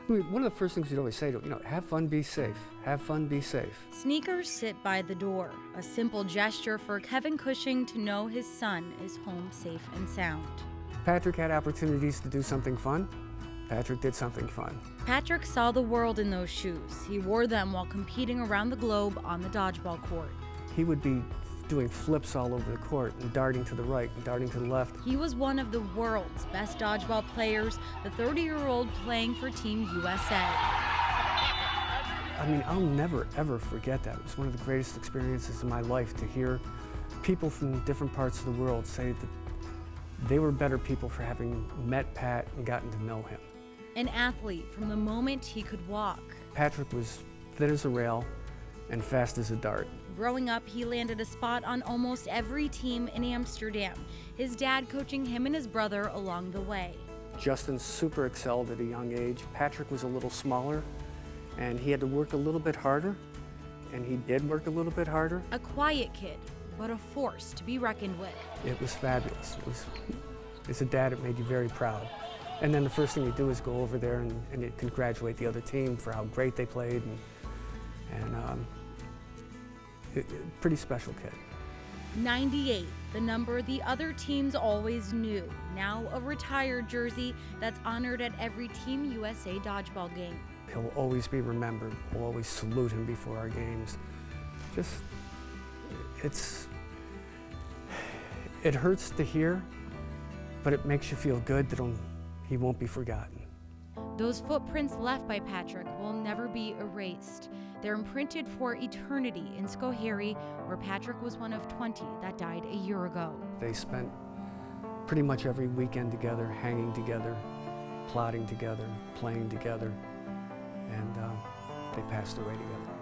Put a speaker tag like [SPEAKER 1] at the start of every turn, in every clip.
[SPEAKER 1] I mean, one of the first things you'd always say to him, have fun, be safe. Have fun, be safe.
[SPEAKER 2] Sneakers sit by the door, a simple gesture for Kevin Cushing to know his son is home safe and sound.
[SPEAKER 1] Patrick had opportunities to do something fun. Patrick did something fun.
[SPEAKER 2] Patrick saw the world in those shoes. He wore them while competing around the globe on the dodgeball court.
[SPEAKER 1] He would be doing flips all over the court and darting to the right and darting to the left.
[SPEAKER 2] He was one of the world's best dodgeball players, the 30-year-old playing for Team USA.
[SPEAKER 1] I mean, I'll never, ever forget that. It was one of the greatest experiences of my life to hear people from different parts of the world say that they were better people for having met Pat and gotten to know him.
[SPEAKER 2] An athlete from the moment he could walk.
[SPEAKER 1] Patrick was thin as a rail and fast as a dart.
[SPEAKER 2] Growing up, he landed a spot on almost every team in Amsterdam, his dad coaching him and his brother along the way.
[SPEAKER 1] Justin super excelled at a young age. Patrick was a little smaller, and he had to work a little bit harder, and he did work a little bit harder.
[SPEAKER 2] A quiet kid, but a force to be reckoned with.
[SPEAKER 1] It was fabulous. As a dad, it made you very proud. And then the first thing you do is go over there and you congratulate the other team for how great they played, pretty special kid.
[SPEAKER 2] 98, the number the other teams always knew. Now a retired jersey that's honored at every Team USA dodgeball game.
[SPEAKER 1] He'll always be remembered. We'll always salute him before our games. It hurts to hear, but it makes you feel good that he won't be forgotten.
[SPEAKER 2] Those footprints left by Patrick will never be erased. They're imprinted for eternity in Schoharie, where Patrick was one of 20 that died a year ago.
[SPEAKER 1] They spent pretty much every weekend together, hanging together, plotting together, playing together, and they passed away together.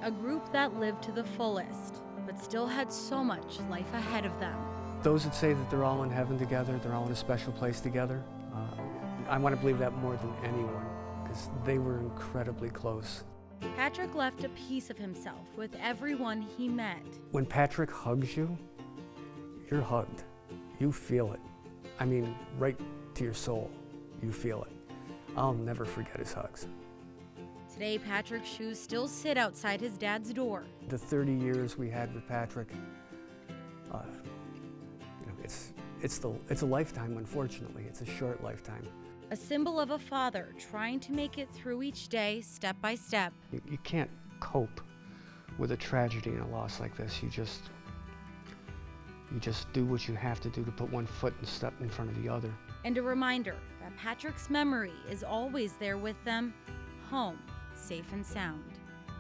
[SPEAKER 2] A group that lived to the fullest, but still had so much life ahead of them.
[SPEAKER 1] Those that say that they're all in heaven together, they're all in a special place together, I want to believe that more than anyone, because they were incredibly close.
[SPEAKER 2] Patrick left a piece of himself with everyone he met.
[SPEAKER 1] When Patrick hugs you, you're hugged. You feel it. I mean, right to your soul, you feel it. I'll never forget his hugs.
[SPEAKER 2] Today, Patrick's shoes still sit outside his dad's door.
[SPEAKER 1] The 30 years we had with Patrick, it's a lifetime, unfortunately. It's a short lifetime.
[SPEAKER 2] A symbol of a father trying to make it through each day, step by step.
[SPEAKER 1] You can't cope with a tragedy and a loss like this. You just do what you have to do to put one foot and step in front of the other.
[SPEAKER 2] And a reminder that Patrick's memory is always there with them, home, safe and sound.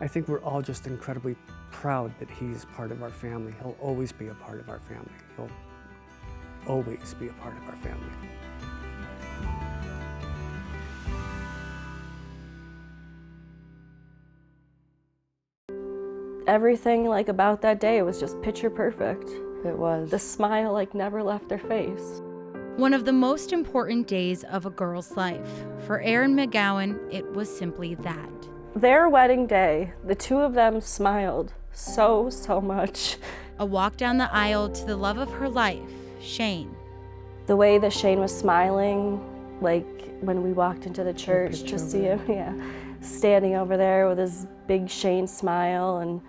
[SPEAKER 1] I think we're all just incredibly proud that he's part of our family. He'll always be a part of our family. He'll always be a part of our family.
[SPEAKER 3] Everything about that day was just picture perfect.
[SPEAKER 4] It was.
[SPEAKER 3] The smile never left their face.
[SPEAKER 2] One of the most important days of a girl's life. For Erin McGowan, it was simply that.
[SPEAKER 3] Their wedding day, the two of them smiled so much.
[SPEAKER 2] A walk down the aisle to the love of her life, Shane.
[SPEAKER 3] The way that Shane was smiling, when we walked into the church to see him, standing over there with his big Shane smile, and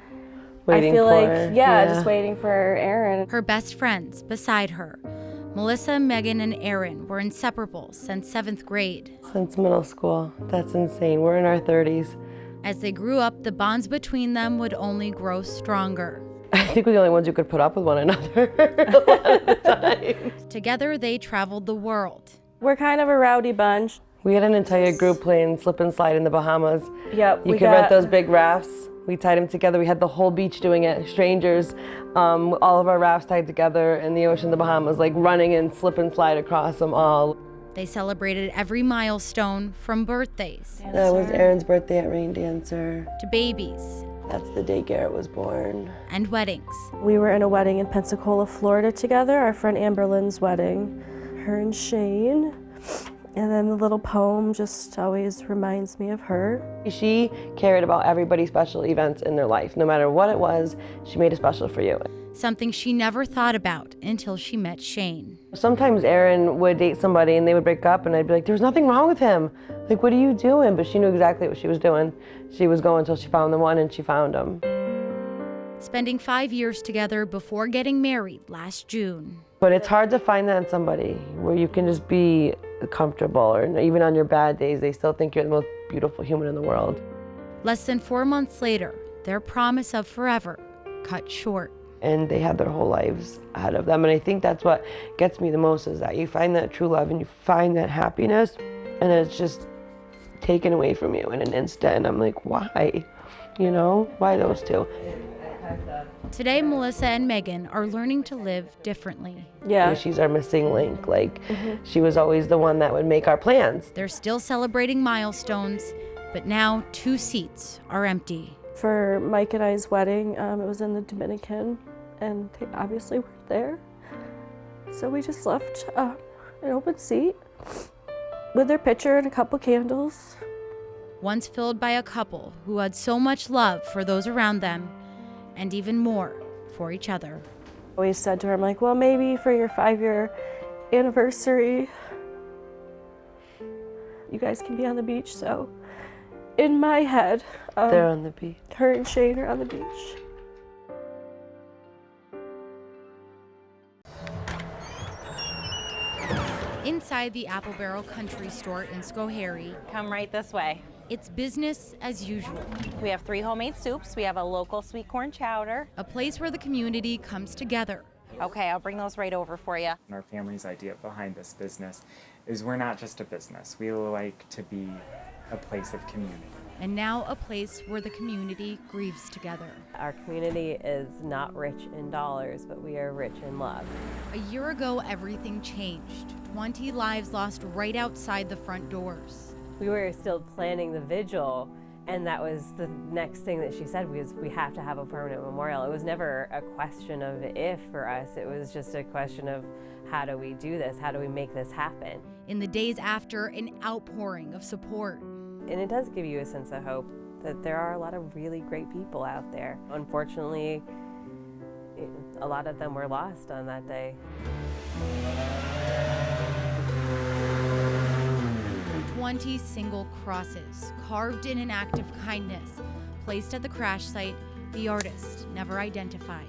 [SPEAKER 4] waiting
[SPEAKER 3] I feel
[SPEAKER 4] for,
[SPEAKER 3] just waiting for Erin.
[SPEAKER 2] Her best friends beside her. Melissa, Megan, and Erin were inseparable since 7th grade.
[SPEAKER 4] Since middle school. That's insane. We're in our 30s.
[SPEAKER 2] As they grew up, the bonds between them would only grow stronger.
[SPEAKER 4] I think we're the only ones who could put up with one another a lot of the time.
[SPEAKER 2] Together, they traveled the world.
[SPEAKER 3] We're kind of a rowdy bunch.
[SPEAKER 4] We had an entire group playing slip and slide in the Bahamas.
[SPEAKER 3] Yep.
[SPEAKER 4] You could rent those big rafts. We tied them together. We had the whole beach doing it, strangers. All of our rafts tied together in the ocean, the Bahamas, running and slip and slide across them all.
[SPEAKER 2] They celebrated every milestone, from birthdays.
[SPEAKER 4] That was Erin's birthday at Rain Dancer.
[SPEAKER 2] To babies.
[SPEAKER 4] That's the day Garrett was born.
[SPEAKER 2] And weddings.
[SPEAKER 3] We were in a wedding in Pensacola, Florida together, our friend Amber Lynn's wedding. Her and Shane. And then the little poem just always reminds me of her.
[SPEAKER 4] She cared about everybody's special events in their life. No matter what it was, she made it special for you.
[SPEAKER 2] something she never thought about until she met Shane.
[SPEAKER 4] Sometimes Erin would date somebody and they would break up and I'd be like, there's nothing wrong with him. Like, what are you doing? But she knew exactly what she was doing. She was going until she found the one, and she found him.
[SPEAKER 2] Spending 5 years together before getting married last June.
[SPEAKER 4] But it's hard to find that in somebody where you can just be comfortable, or even on your bad days, they still think you're the most beautiful human in the world.
[SPEAKER 2] Less than 4 months later, their promise of forever cut short.
[SPEAKER 4] And they had their whole lives ahead of them. And I think that's what gets me the most, is that you find that true love and you find that happiness, and it's just taken away from you in an instant. And I'm like, why? You know, why those two?
[SPEAKER 2] Today, Melissa and Megan are learning to live differently.
[SPEAKER 3] Yeah.
[SPEAKER 4] She's our missing link. Like, she was always the one that would make our plans.
[SPEAKER 2] They're still celebrating milestones, but now 2 seats are empty.
[SPEAKER 3] For Mike and I's wedding, it was in the Dominican, and they obviously weren't there. So we just left an open seat with their picture and a couple candles.
[SPEAKER 2] Once filled by a couple who had so much love for those around them, and even more for each other.
[SPEAKER 3] I always said to her, I'm like, well, maybe for your 5-year anniversary, you guys can be on the beach. So in my head,
[SPEAKER 4] They're on the beach.
[SPEAKER 3] her and Shane are on the beach.
[SPEAKER 2] Inside the Apple Barrel Country Store in Schoharie,
[SPEAKER 5] Come right this way.
[SPEAKER 2] it's business as usual.
[SPEAKER 5] We have 3 homemade soups. We have a local sweet corn chowder.
[SPEAKER 2] A place where the community comes together.
[SPEAKER 5] Okay, I'll bring those right over for you.
[SPEAKER 6] Our family's idea behind this business is we're not just a business. We like to be a place of community.
[SPEAKER 2] And now a place where the community grieves together.
[SPEAKER 7] Our community is not rich in dollars, but we are rich in love.
[SPEAKER 2] A year ago, everything changed. 20 lives lost right outside the front doors.
[SPEAKER 7] We were still planning the vigil, and that was the next thing that she said, was we have to have a permanent memorial. It was never a question of if for us, it was just a question of how do we do this? How do we make this happen?
[SPEAKER 2] In the days after, an outpouring of support.
[SPEAKER 7] And it does give you a sense of hope that there are a lot of really great people out there. Unfortunately, a lot of them were lost on that day.
[SPEAKER 2] 20 single crosses, carved in an act of kindness, placed at the crash site, the artist never identified.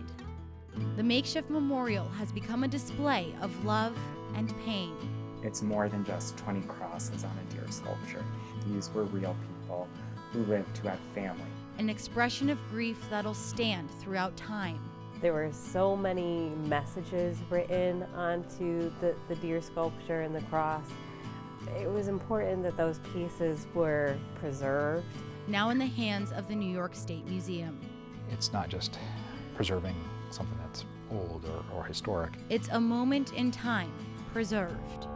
[SPEAKER 2] The makeshift memorial has become a display of love and pain.
[SPEAKER 6] It's more than just 20 crosses on a deer sculpture. These were real people who lived, who had family.
[SPEAKER 2] An expression of grief that'll stand throughout time.
[SPEAKER 7] There were so many messages written onto the deer sculpture and the cross. It was important that those pieces were preserved.
[SPEAKER 2] Now in the hands of the New York State Museum.
[SPEAKER 8] It's not just preserving something that's old or historic.
[SPEAKER 2] It's a moment in time, preserved.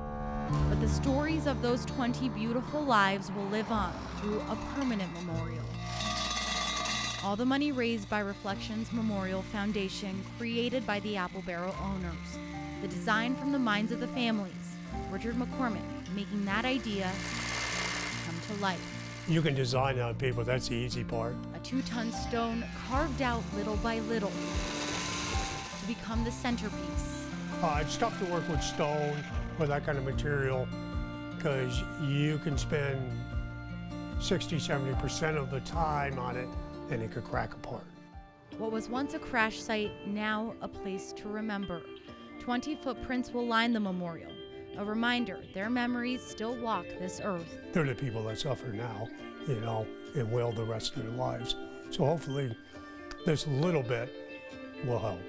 [SPEAKER 2] But the stories of those 20 beautiful lives will live on through a permanent memorial. All the money raised by Reflections Memorial Foundation, created by the Apple Barrel owners. The design from the minds of the families. Richard McCormick making that idea come to life.
[SPEAKER 9] You can design on people, that's the easy part.
[SPEAKER 2] A 2-ton stone carved out little by little to become the centerpiece.
[SPEAKER 9] It's tough to work with stone or that kind of material because you can spend 60–70% of the time on it and it could crack apart.
[SPEAKER 2] What was once a crash site, now a place to remember. 20 footprints will line the memorial. A reminder, their memories still walk this earth.
[SPEAKER 9] They're the people that suffer now, you know, and will the rest of their lives. So hopefully this little bit will help.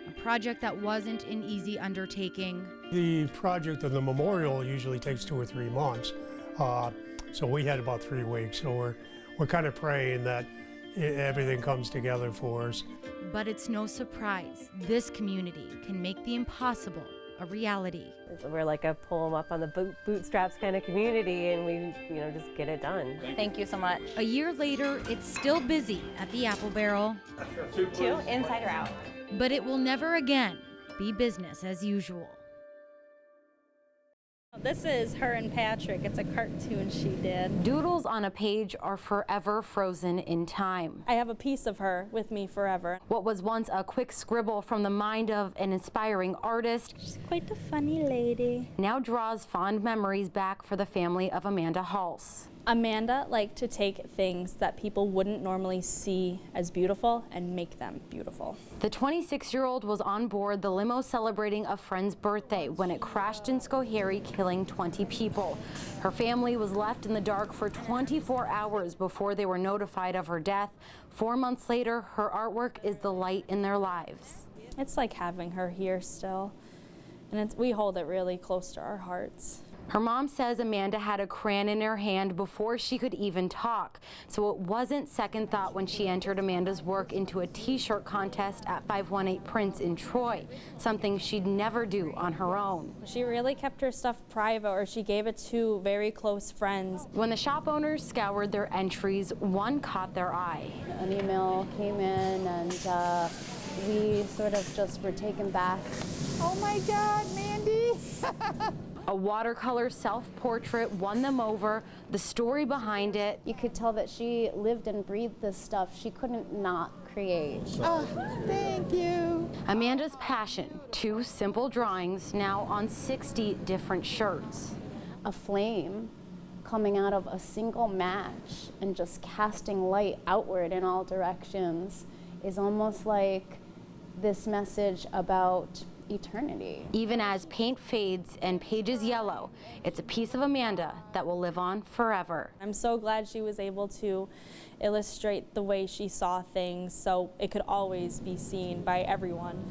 [SPEAKER 2] A project that wasn't an easy undertaking.
[SPEAKER 9] The project of the memorial usually takes 2 or 3 months. So we had about 3 weeks. So we're kind of praying that everything comes together for us.
[SPEAKER 2] But it's no surprise, this community can make the impossible a reality.
[SPEAKER 7] We're like a pull them up on the bootstraps kind of community, and we, just get it done.
[SPEAKER 5] Thank you so much.
[SPEAKER 2] A year later, it's still busy at the Apple Barrel.
[SPEAKER 5] 2, inside or out?
[SPEAKER 2] But it will never again be business as usual.
[SPEAKER 10] This is her and Patrick. It's a cartoon she did.
[SPEAKER 2] Doodles on a page are forever frozen in time.
[SPEAKER 10] I have a piece of her with me forever.
[SPEAKER 2] What was once a quick scribble from the mind of an inspiring artist,
[SPEAKER 10] She's quite a funny lady.
[SPEAKER 2] now draws fond memories back for the family of Amanda Hulse.
[SPEAKER 10] Amanda liked to take things that people wouldn't normally see as beautiful and make them beautiful.
[SPEAKER 2] The 26-year-old was on board the limo celebrating a friend's birthday when it crashed in Schoharie, killing 20 people. Her family was left in the dark for 24 hours before they were notified of her death. 4 months later, her artwork is the light in their lives.
[SPEAKER 10] It's like having her here still, and we hold it really close to our hearts.
[SPEAKER 2] Her mom says Amanda had a crayon in her hand before she could even talk, so it wasn't second thought when she entered Amanda's work into a t-shirt contest at 518 Prince in Troy, something she'd never do on her own.
[SPEAKER 10] She really kept her stuff private, or she gave it to very close friends.
[SPEAKER 2] When the shop owners scoured their entries, one caught their eye.
[SPEAKER 11] An email came in and we sort of just were taken back.
[SPEAKER 12] Oh my God, Mandy!
[SPEAKER 2] A watercolor self-portrait won them over. The story behind it.
[SPEAKER 11] You could tell that she lived and breathed this stuff. She couldn't not create.
[SPEAKER 12] Oh, thank you.
[SPEAKER 2] Amanda's passion, 2 simple drawings now on 60 different shirts.
[SPEAKER 11] A flame coming out of a single match and just casting light outward in all directions is almost like this message about eternity.
[SPEAKER 2] Even as paint fades and pages yellow, it's a piece of Amanda that will live on forever.
[SPEAKER 10] I'm so glad she was able to illustrate the way she saw things so it could always be seen by everyone.